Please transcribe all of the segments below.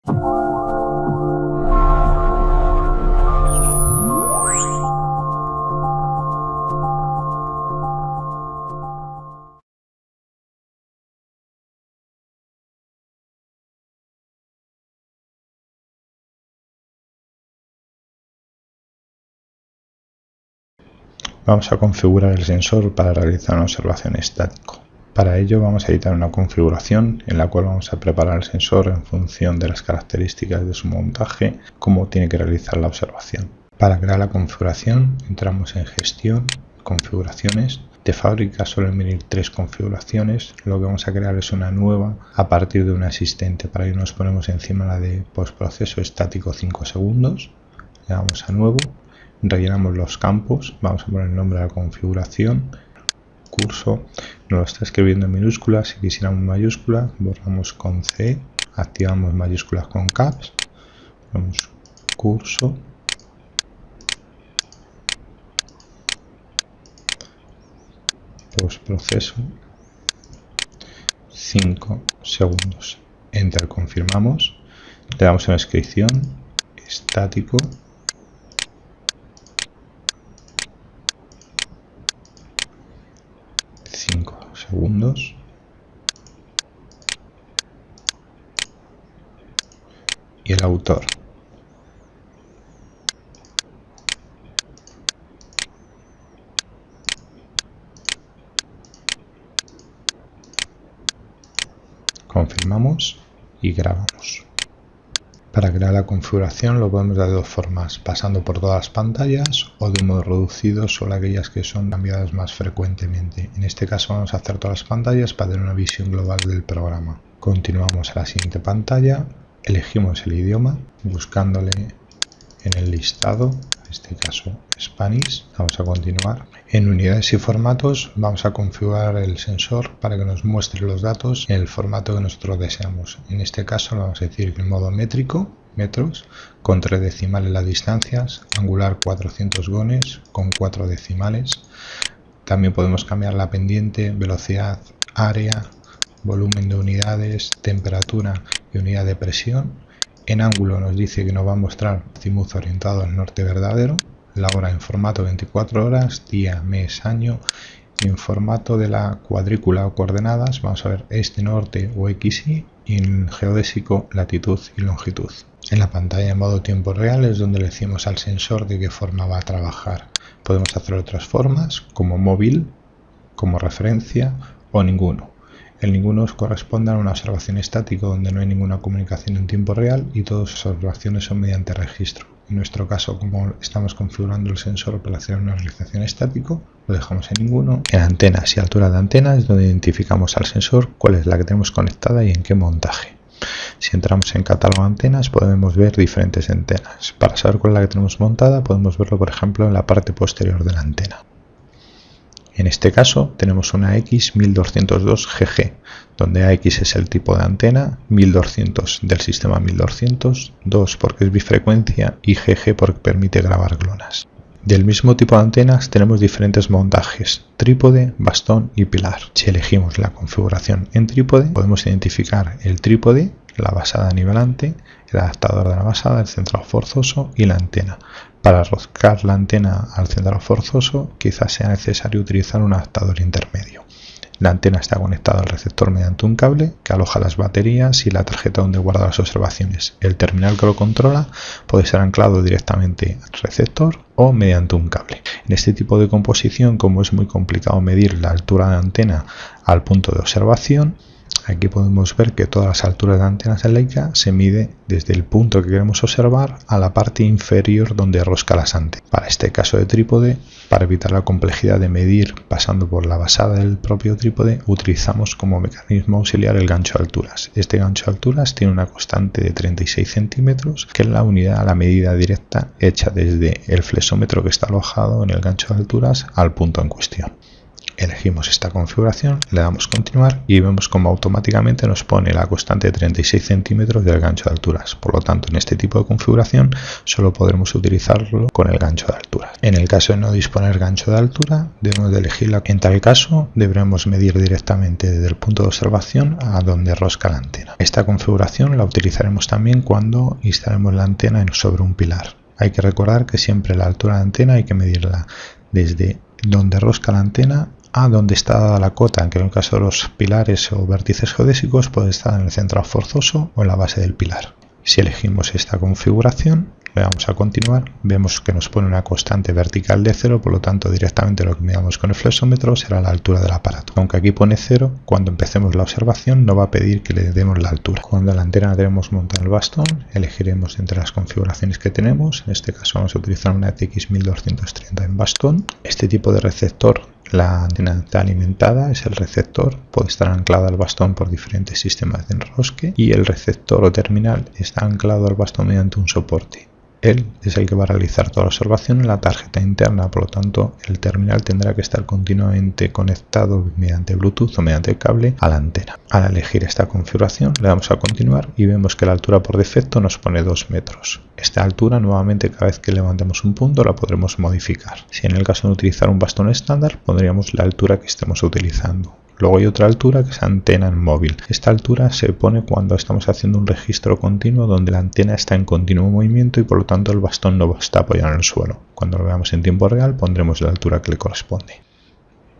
Vamos a configurar el sensor para realizar una observación estática. Para ello vamos a editar una configuración en la cual vamos a preparar el sensor en función de las características de su montaje, cómo tiene que realizar la observación. Para crear la configuración entramos en Gestión, Configuraciones. De fábrica suelen venir 3 configuraciones, lo que vamos a crear es una nueva a partir de una existente. Para ello nos ponemos encima la de postproceso estático 5 segundos, le damos a Nuevo, rellenamos los campos, vamos a poner el nombre de la configuración, curso, nos lo está escribiendo en minúsculas, si quisiéramos mayúscula, borramos con C, activamos mayúsculas con caps, ponemos curso, postproceso 5 segundos, enter, confirmamos, le damos en la descripción, estático, segundos, y el autor. Confirmamos y grabamos. Para crear la configuración lo podemos dar de dos formas, pasando por todas las pantallas o de modo reducido, solo aquellas que son cambiadas más frecuentemente. En este caso vamos a hacer todas las pantallas para tener una visión global del programa. Continuamos a la siguiente pantalla, elegimos el idioma, buscándole en el listado, en este caso Spanish, vamos a continuar. En unidades y formatos vamos a configurar el sensor para que nos muestre los datos en el formato que nosotros deseamos. En este caso vamos a decir que el modo métrico, metros, con 3 decimales las distancias, angular 400 gones con 4 decimales. También podemos cambiar la pendiente, velocidad, área, volumen de unidades, temperatura y unidad de presión. En ángulo nos dice que nos va a mostrar azimut orientado al norte verdadero, la hora en formato 24 horas, día, mes, año, y en formato de la cuadrícula o coordenadas vamos a ver este, norte o XY, y en geodésico latitud y longitud. En la pantalla de modo tiempo real es donde le decimos al sensor de qué forma va a trabajar. Podemos hacer otras formas como móvil, como referencia o ninguno. El ninguno corresponde a una observación estática donde no hay ninguna comunicación en tiempo real y todas las observaciones son mediante registro. En nuestro caso, como estamos configurando el sensor para hacer una realización estático, lo dejamos en ninguno. En antenas y altura de antena es donde identificamos al sensor cuál es la que tenemos conectada y en qué montaje. Si entramos en catálogo de antenas podemos ver diferentes antenas. Para saber cuál es la que tenemos montada podemos verlo por ejemplo en la parte posterior de la antena. En este caso tenemos una X1202GG, donde AX es el tipo de antena, 1200 del sistema 1200, 2 porque es bifrecuencia y GG porque permite grabar clonas. Del mismo tipo de antenas tenemos diferentes montajes, trípode, bastón y pilar. Si elegimos la configuración en trípode, podemos identificar el trípode, la basada nivelante, el adaptador de la basada, el central forzoso y la antena. Para roscar la antena al central forzoso quizás sea necesario utilizar un adaptador intermedio. La antena está conectada al receptor mediante un cable que aloja las baterías y la tarjeta donde guarda las observaciones. El terminal que lo controla puede ser anclado directamente al receptor o mediante un cable. En este tipo de composición, como es muy complicado medir la altura de antena al punto de observación, aquí podemos ver que todas las alturas de antenas de Leica se mide desde el punto que queremos observar a la parte inferior donde rosca las antenas. Para este caso de trípode, para evitar la complejidad de medir pasando por la basada del propio trípode, utilizamos como mecanismo auxiliar el gancho de alturas. Este gancho de alturas tiene una constante de 36 centímetros, que es la unidad a la medida directa hecha desde el flexómetro que está alojado en el gancho de alturas al punto en cuestión. Elegimos esta configuración, le damos continuar y vemos como automáticamente nos pone la constante de 36 centímetros del gancho de alturas. Por lo tanto, en este tipo de configuración solo podremos utilizarlo con el gancho de altura. En el caso de no disponer gancho de altura, debemos de elegirla. En tal caso, deberemos medir directamente desde el punto de observación a donde rosca la antena. Esta configuración la utilizaremos también cuando instalemos la antena sobre un pilar. Hay que recordar que siempre la altura de la antena hay que medirla desde donde rosca la antena a donde está dada la cota, que en el caso de los pilares o vértices geodésicos puede estar en el central forzoso o en la base del pilar. Si elegimos esta configuración, le damos a continuar, vemos que nos pone una constante vertical de 0, por lo tanto directamente lo que midamos con el flexómetro será la altura del aparato. Aunque aquí pone 0, cuando empecemos la observación no va a pedir que le demos la altura. Cuando la antena tenemos montada el bastón, elegiremos entre las configuraciones que tenemos, en este caso vamos a utilizar una TX1230 en bastón. Este tipo de receptor, la antena está alimentada, es el receptor, puede estar anclada al bastón por diferentes sistemas de enrosque y el receptor o terminal está anclado al bastón mediante un soporte. Él es el que va a realizar toda la observación en la tarjeta interna, por lo tanto el terminal tendrá que estar continuamente conectado mediante Bluetooth o mediante cable a la antena. Al elegir esta configuración le damos a continuar y vemos que la altura por defecto nos pone 2 metros. Esta altura nuevamente cada vez que levantemos un punto la podremos modificar. Si en el caso de utilizar un bastón estándar pondríamos la altura que estemos utilizando. Luego hay otra altura que es antena en móvil. Esta altura se pone cuando estamos haciendo un registro continuo donde la antena está en continuo movimiento y por lo tanto el bastón no está apoyado en el suelo. Cuando lo veamos en tiempo real pondremos la altura que le corresponde.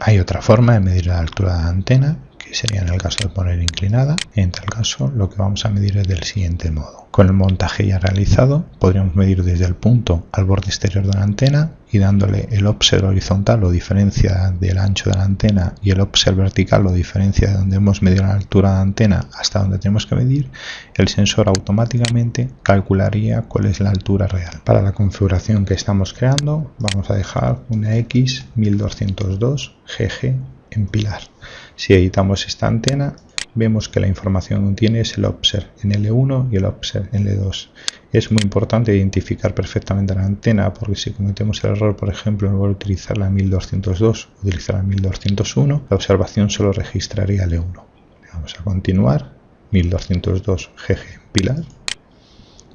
Hay otra forma de medir la altura de la antena, que sería en el caso de poner inclinada. En tal caso lo que vamos a medir es del siguiente modo. Con el montaje ya realizado podríamos medir desde el punto al borde exterior de la antena y dándole el offset horizontal o diferencia del ancho de la antena y el offset vertical o diferencia de donde hemos medido la altura de la antena hasta donde tenemos que medir, el sensor automáticamente calcularía cuál es la altura real. Para la configuración que estamos creando vamos a dejar una X1202 GG en pilar. Si editamos esta antena vemos que la información que contiene es el offset en L1 y el offset en L2. Es muy importante identificar perfectamente la antena porque si cometemos el error, por ejemplo, en lugar de utilizar la 1202, utilizar la 1201, la observación solo registraría L1. Vamos a continuar, 1202 GG en pilar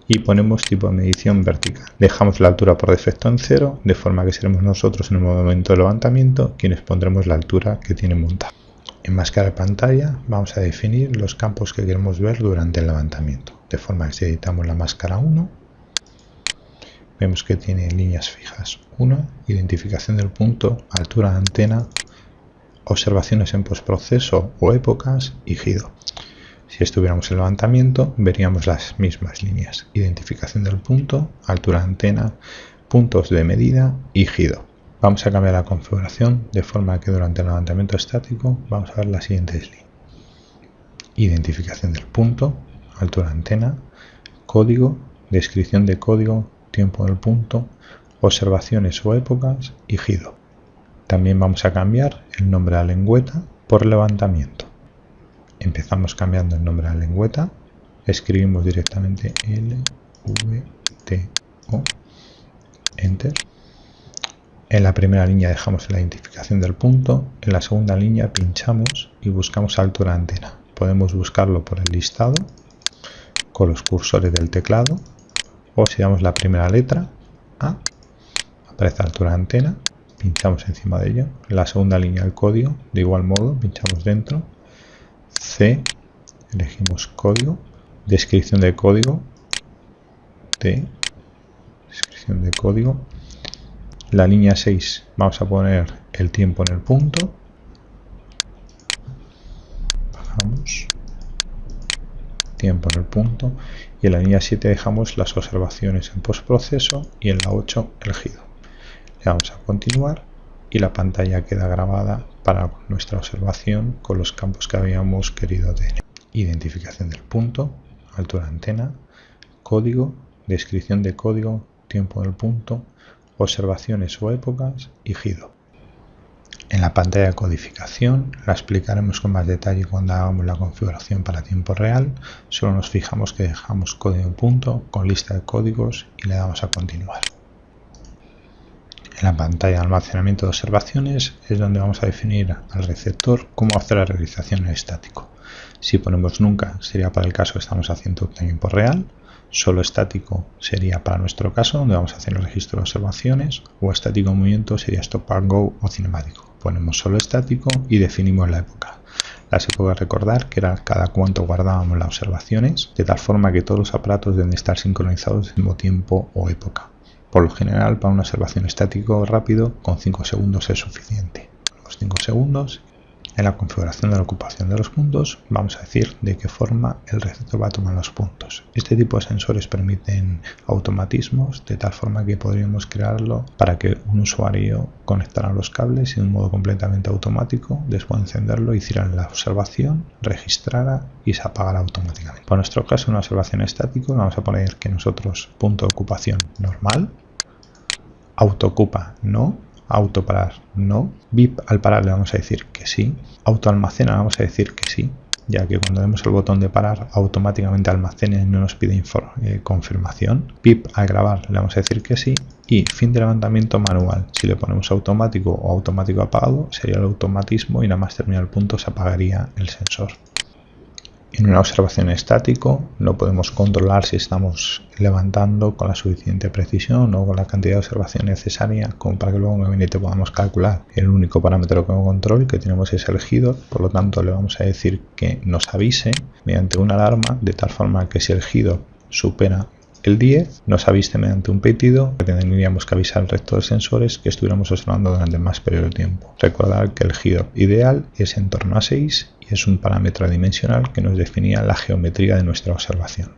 y ponemos tipo de medición vertical. Dejamos la altura por defecto en 0, de forma que seremos nosotros en el momento de levantamiento quienes pondremos la altura que tiene montada. En máscara de pantalla vamos a definir los campos que queremos ver durante el levantamiento, de forma que si editamos la máscara 1, vemos que tiene líneas fijas 1, identificación del punto, altura de antena, observaciones en postproceso o épocas y GIDO. Si estuviéramos en levantamiento veríamos las mismas líneas, identificación del punto, altura de antena, puntos de medida y GIDO. Vamos a cambiar la configuración de forma que durante el levantamiento estático vamos a ver las siguientes líneas. Identificación del punto, altura de antena, código, descripción de código, tiempo del punto, observaciones o épocas y GIDO. También vamos a cambiar el nombre de la lengüeta por levantamiento. Empezamos cambiando el nombre de la lengüeta, escribimos directamente LVTO, Enter. En la primera línea dejamos la identificación del punto, en la segunda línea pinchamos y buscamos altura de antena. Podemos buscarlo por el listado con los cursores del teclado o si damos la primera letra A, aparece altura de antena, pinchamos encima de ello. En la segunda línea el código, de igual modo pinchamos dentro. C, elegimos código, descripción de código, D, descripción de código. La línea 6 vamos a poner el tiempo en el punto, bajamos, tiempo en el punto y en la línea 7 dejamos las observaciones en postproceso y en la 8 el GIDO. Le damos a continuar y la pantalla queda grabada para nuestra observación con los campos que habíamos querido tener. Identificación del punto, altura de antena, código, descripción de código, tiempo del punto, observaciones o épocas y GIDO. En la pantalla de codificación la explicaremos con más detalle cuando hagamos la configuración para tiempo real. Solo nos fijamos que dejamos código en punto con lista de códigos y le damos a continuar. En la pantalla de almacenamiento de observaciones es donde vamos a definir al receptor cómo hacer la realización en estático. Si ponemos nunca sería para el caso que estamos haciendo en tiempo real, solo estático sería para nuestro caso donde vamos a hacer el registro de observaciones, o estático en movimiento sería stop and go o cinemático. Ponemos solo estático y definimos la época. Las épocas, recordar que era cada cuánto guardábamos las observaciones, de tal forma que todos los aparatos deben estar sincronizados al mismo tiempo o época. Por lo general, para una observación estático rápido, con 5 segundos es suficiente. Los 5 segundos, en la configuración de la ocupación de los puntos, vamos a decir de qué forma el receptor va a tomar los puntos. Este tipo de sensores permiten automatismos, de tal forma que podríamos crearlo para que un usuario conectara los cables en un modo completamente automático, después de encenderlo, hiciera la observación, registrara y se apagara automáticamente. Para nuestro caso, una observación estática, vamos a poner que nosotros punto de ocupación normal, autoocupa no, autoparar no, VIP al parar le vamos a decir que sí, autoalmacena vamos a decir que sí, ya que cuando demos el botón de parar automáticamente almacena y no nos pide confirmación. VIP al grabar le vamos a decir que sí, y fin de levantamiento manual, si le ponemos automático o automático apagado sería el automatismo y nada más terminar el punto se apagaría el sensor. En una observación estático no podemos controlar si estamos levantando con la suficiente precisión o con la cantidad de observación necesaria como para que luego en el gabinete podamos calcular. El único parámetro de control que tenemos es el GIDO, por lo tanto le vamos a decir que nos avise mediante una alarma, de tal forma que si el GIDO supera el 10, nos avise mediante un pitido que tendríamos que avisar al resto de sensores que estuviéramos observando durante más periodo de tiempo. Recordar que el GIDO ideal es en torno a 6 y es un parámetro dimensional que nos definía la geometría de nuestra observación.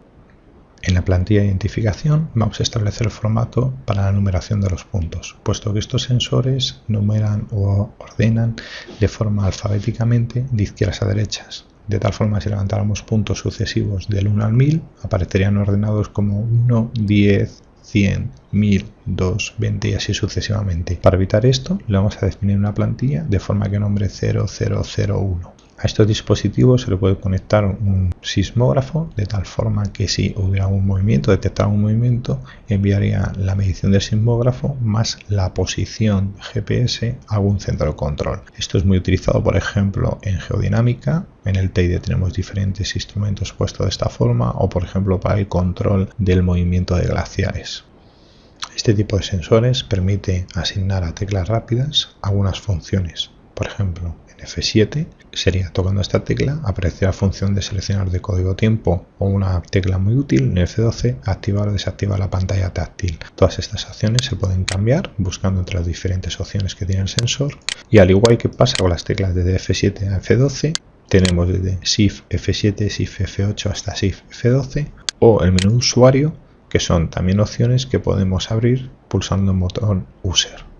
En la plantilla de identificación vamos a establecer el formato para la numeración de los puntos, puesto que estos sensores numeran o ordenan de forma alfabéticamente de izquierdas a derechas. De tal forma que si levantáramos puntos sucesivos del 1 al 1000, aparecerían ordenados como 1, 10, 100, 1000, 2, 20 y así sucesivamente. Para evitar esto, le vamos a definir una plantilla de forma que nombre 0001. A estos dispositivos se le puede conectar un sismógrafo, de tal forma que si hubiera un movimiento, detectara un movimiento, enviaría la medición del sismógrafo más la posición GPS a algún centro de control. Esto es muy utilizado, por ejemplo, en geodinámica. En el Teide tenemos diferentes instrumentos puestos de esta forma, o por ejemplo para el control del movimiento de glaciares. Este tipo de sensores permite asignar a teclas rápidas algunas funciones. Por ejemplo, en F7 sería tocando esta tecla aparecerá la función de seleccionar de código tiempo, o una tecla muy útil en F12 activar o desactivar la pantalla táctil. Todas estas acciones se pueden cambiar buscando entre las diferentes opciones que tiene el sensor, y al igual que pasa con las teclas desde F7 a F12, tenemos desde Shift F7, Shift F8 hasta Shift F12, o el menú usuario, que son también opciones que podemos abrir pulsando el botón User.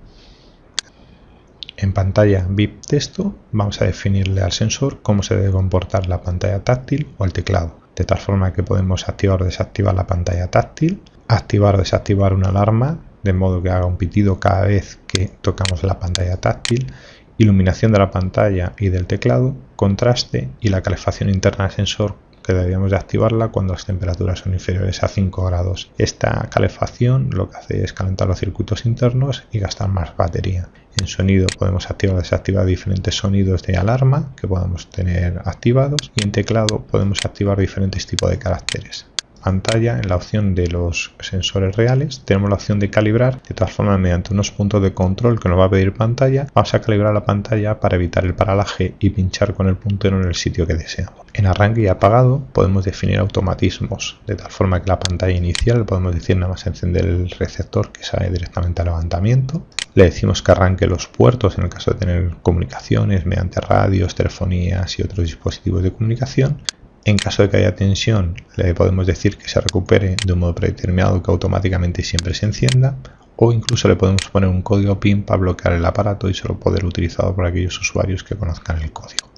En pantalla VIP texto vamos a definirle al sensor cómo se debe comportar la pantalla táctil o el teclado, de tal forma que podemos activar o desactivar la pantalla táctil, activar o desactivar una alarma de modo que haga un pitido cada vez que tocamos la pantalla táctil, iluminación de la pantalla y del teclado, contraste y la calefacción interna del sensor, que deberíamos de activarla cuando las temperaturas son inferiores a 5 grados. Esta calefacción lo que hace es calentar los circuitos internos y gastar más batería. En sonido podemos activar o desactivar diferentes sonidos de alarma que podamos tener activados, y en teclado podemos activar diferentes tipos de caracteres. Pantalla, en la opción de los sensores reales tenemos la opción de calibrar, de todas formas mediante unos puntos de control que nos va a pedir pantalla, vamos a calibrar la pantalla para evitar el paralaje y pinchar con el puntero en el sitio que deseamos. En arranque y apagado podemos definir automatismos, de tal forma que la pantalla inicial podemos decir nada más encender el receptor que sale directamente al levantamiento. Le decimos que arranque los puertos en el caso de tener comunicaciones mediante radios, telefonías y otros dispositivos de comunicación. En caso de que haya tensión, le podemos decir que se recupere de un modo predeterminado que automáticamente siempre se encienda, o incluso le podemos poner un código PIN para bloquear el aparato y solo poder utilizado por aquellos usuarios que conozcan el código.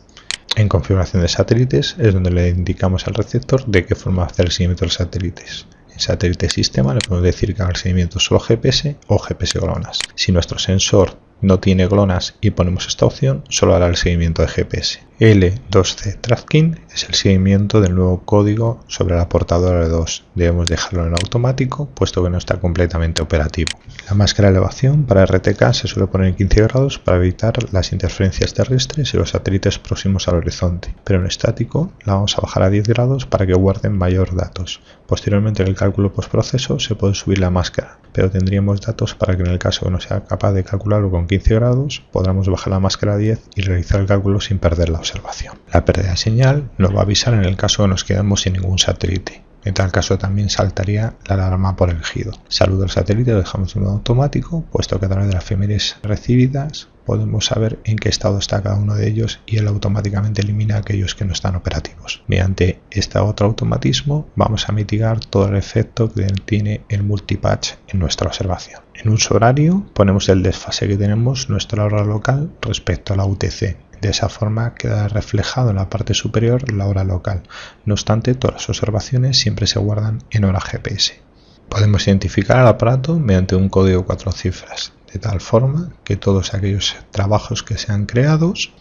En configuración de satélites es donde le indicamos al receptor de qué forma hacer el seguimiento de los satélites. En satélite sistema le podemos decir que haga el seguimiento solo GPS o GPS GLONASS. Si nuestro sensor no tiene GLONASS y ponemos esta opción, solo hará el seguimiento de GPS. L2C Tracking es el seguimiento del nuevo código sobre la portadora 2. Debemos dejarlo en automático, puesto que no está completamente operativo. La máscara de elevación para RTK se suele poner en 15 grados para evitar las interferencias terrestres y los satélites próximos al horizonte, pero en estático la vamos a bajar a 10 grados para que guarden mayor datos. Posteriormente, en el cálculo postproceso se puede subir la máscara, pero tendríamos datos para que en el caso que no sea capaz de calcularlo con 15 grados, podamos bajar la máscara a 10 y realizar el cálculo sin perder la observación. La pérdida de señal nos va a avisar en el caso que nos quedemos sin ningún satélite. En tal caso también saltaría la alarma por elegido. Saludo al satélite lo dejamos en modo automático, puesto que a través de las efemérides recibidas podemos saber en qué estado está cada uno de ellos y él automáticamente elimina aquellos que no están operativos. Mediante este otro automatismo vamos a mitigar todo el efecto que tiene el multipatch en nuestra observación. En uso horario ponemos el desfase que tenemos nuestra hora local respecto a la UTC. De esa forma queda reflejado en la parte superior la hora local. No obstante, todas las observaciones siempre se guardan en hora GPS. Podemos identificar al aparato mediante un código 4 cifras, de tal forma que todos aquellos trabajos que sean creados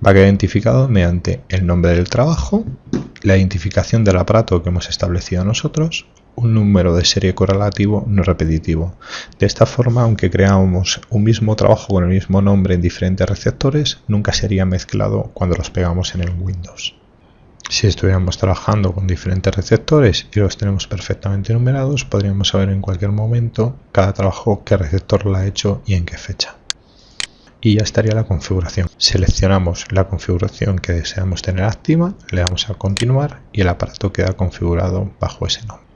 va a quedar identificado mediante el nombre del trabajo, la identificación del aparato que hemos establecido nosotros, un número de serie correlativo no repetitivo. De esta forma, aunque creamos un mismo trabajo con el mismo nombre en diferentes receptores, nunca sería mezclado cuando los pegamos en el Windows. Si estuviéramos trabajando con diferentes receptores y los tenemos perfectamente numerados, podríamos saber en cualquier momento cada trabajo qué receptor lo ha hecho y en qué fecha. Y ya estaría la configuración. Seleccionamos la configuración que deseamos tener activa, le damos a continuar y el aparato queda configurado bajo ese nombre.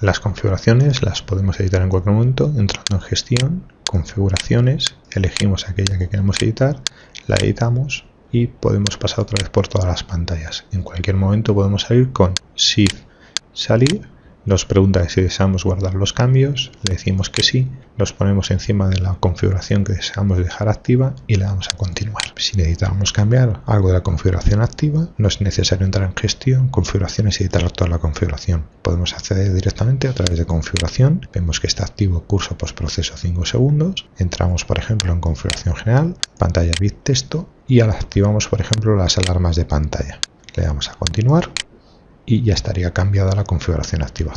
Las configuraciones las podemos editar en cualquier momento entrando en gestión, configuraciones, elegimos aquella que queremos editar, la editamos y podemos pasar otra vez por todas las pantallas. En cualquier momento podemos salir con Shift, salir, nos pregunta si deseamos guardar los cambios, le decimos que sí, nos ponemos encima de la configuración que deseamos dejar activa y le damos a continuar. Si necesitamos cambiar algo de la configuración activa, no es necesario entrar en gestión, configuraciones y editar toda la configuración. Podemos acceder directamente a través de configuración, vemos que está activo curso postproceso 5 segundos, entramos por ejemplo en configuración general, pantalla bit texto y activamos por ejemplo las alarmas de pantalla. Le damos a continuar y ya estaría cambiada la configuración activa.